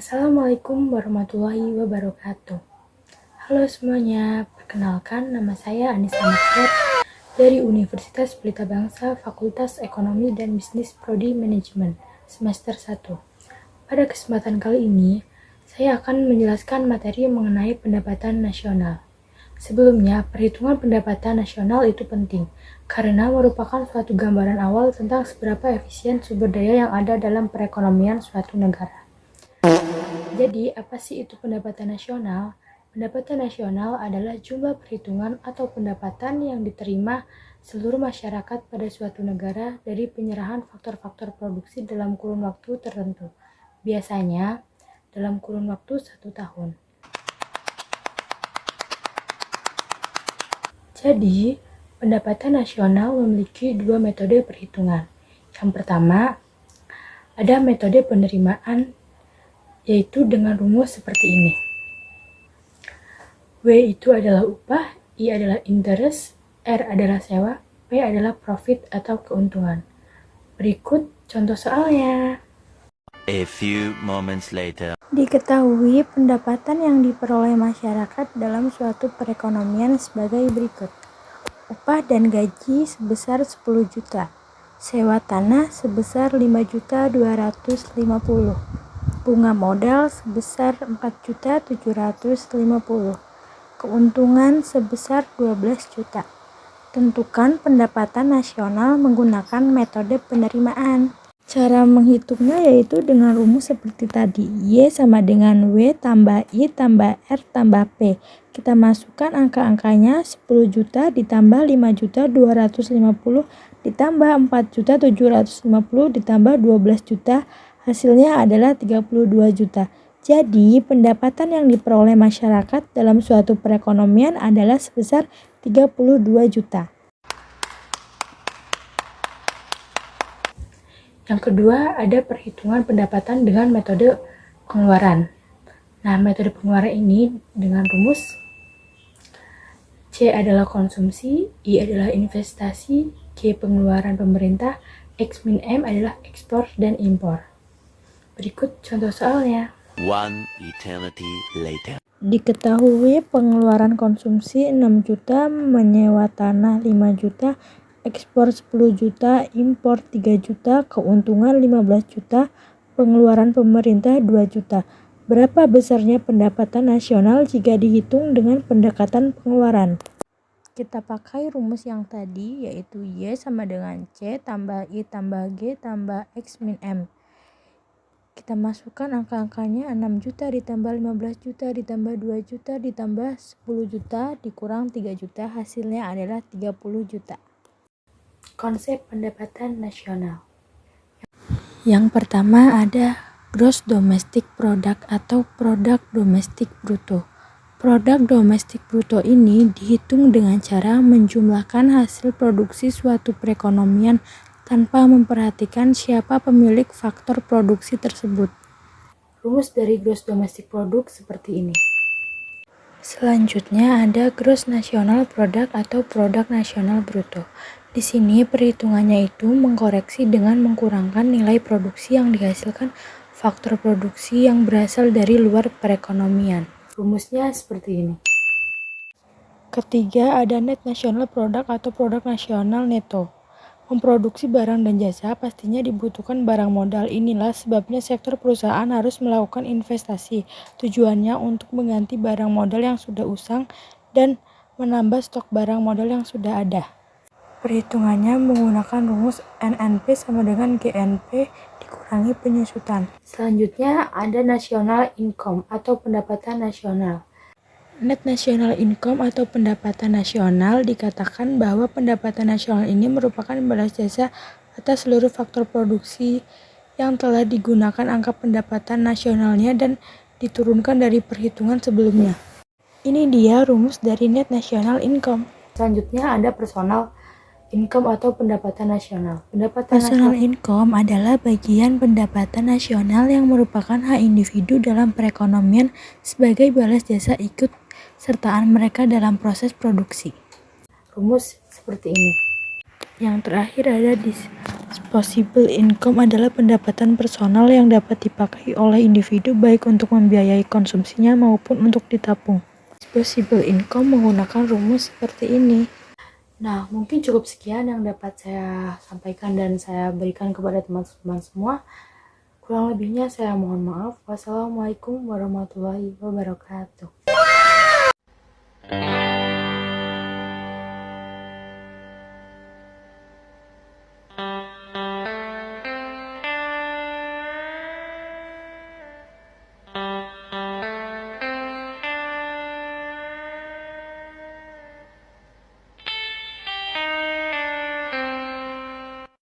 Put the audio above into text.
Assalamualaikum warahmatullahi wabarakatuh. Halo semuanya, perkenalkan nama saya Anissa Mahfud dari Universitas Pelita Bangsa, Fakultas Ekonomi dan Bisnis Prodi Manajemen, semester 1. Pada kesempatan kali ini, saya akan menjelaskan materi mengenai pendapatan nasional. Sebelumnya, perhitungan pendapatan nasional itu penting, karena merupakan suatu gambaran awal tentang seberapa efisien sumber daya yang ada dalam perekonomian suatu negara. Jadi, apa sih itu pendapatan nasional? Pendapatan nasional adalah jumlah perhitungan atau pendapatan yang diterima seluruh masyarakat pada suatu negara dari penyerahan faktor-faktor produksi dalam kurun waktu tertentu. Biasanya, dalam kurun waktu 1 tahun. Jadi, pendapatan nasional memiliki dua metode perhitungan. Yang pertama, ada metode penerimaan, yaitu dengan rumus seperti ini. W itu adalah upah, I adalah interest, R adalah sewa, P adalah profit atau keuntungan. Berikut contoh soalnya. A few moments later. Diketahui pendapatan yang diperoleh masyarakat dalam suatu perekonomian sebagai berikut. Upah dan gaji sebesar 10 juta. Sewa tanah sebesar 5.250. Bunga modal sebesar 4.750. Keuntungan sebesar 12 juta. Tentukan pendapatan nasional menggunakan metode penerimaan. Cara menghitungnya yaitu dengan rumus seperti tadi. Y sama dengan W tambah I tambah R tambah P. Kita masukkan angka-angkanya 10 juta ditambah 5.250 ditambah 4.750 ditambah 12 juta. Hasilnya adalah 32 juta. Jadi pendapatan yang diperoleh masyarakat dalam suatu perekonomian adalah sebesar 32 juta. Yang kedua, ada perhitungan pendapatan dengan metode pengeluaran. Nah, metode pengeluaran ini dengan rumus C adalah konsumsi, I adalah investasi, G pengeluaran pemerintah, X min M adalah ekspor dan impor. Berikut contoh soalnya. One eternity later. Diketahui pengeluaran konsumsi 6 juta, menyewa tanah 5 juta, ekspor 10 juta, impor 3 juta, keuntungan 15 juta, pengeluaran pemerintah 2 juta. Berapa besarnya pendapatan nasional jika dihitung dengan pendekatan pengeluaran? Kita pakai rumus yang tadi, yaitu Y sama dengan C tambah I tambah G tambah X min M. Kita masukkan angka-angkanya 6 juta ditambah 15 juta ditambah 2 juta ditambah 10 juta dikurang 3 juta, hasilnya adalah 30 juta. Konsep pendapatan nasional. Yang pertama ada gross domestic product atau produk domestik bruto. Produk domestik bruto ini dihitung dengan cara menjumlahkan hasil produksi suatu perekonomian tanpa memperhatikan siapa pemilik faktor produksi tersebut. Rumus dari gross domestic product seperti ini. Selanjutnya ada gross national product atau produk nasional bruto. Di sini perhitungannya itu mengkoreksi dengan mengkurangkan nilai produksi yang dihasilkan faktor produksi yang berasal dari luar perekonomian. Rumusnya seperti ini. Ketiga ada net national product atau produk nasional neto. Memproduksi barang dan jasa pastinya dibutuhkan barang modal. Inilah sebabnya sektor perusahaan harus melakukan investasi. Tujuannya untuk mengganti barang modal yang sudah usang dan menambah stok barang modal yang sudah ada. Perhitungannya menggunakan rumus NNP sama dengan GNP dikurangi penyusutan. Selanjutnya ada national income atau pendapatan nasional. Net national income atau pendapatan nasional dikatakan bahwa pendapatan nasional ini merupakan balas jasa atas seluruh faktor produksi yang telah digunakan angka pendapatan nasionalnya dan diturunkan dari perhitungan sebelumnya. Ini dia rumus dari net national income. Selanjutnya ada personal income atau pendapatan nasional. Personal income adalah bagian pendapatan nasional yang merupakan hak individu dalam perekonomian sebagai balas jasa ikut sertaan mereka dalam proses produksi. Rumus seperti ini. Yang terakhir ada disposable income adalah pendapatan personal yang dapat dipakai oleh individu baik untuk membiayai konsumsinya maupun untuk ditabung. Disposable income menggunakan rumus seperti ini. Nah, mungkin cukup sekian yang dapat saya sampaikan dan saya berikan kepada teman-teman semua. Kurang lebihnya saya mohon maaf. Wassalamualaikum warahmatullahi wabarakatuh.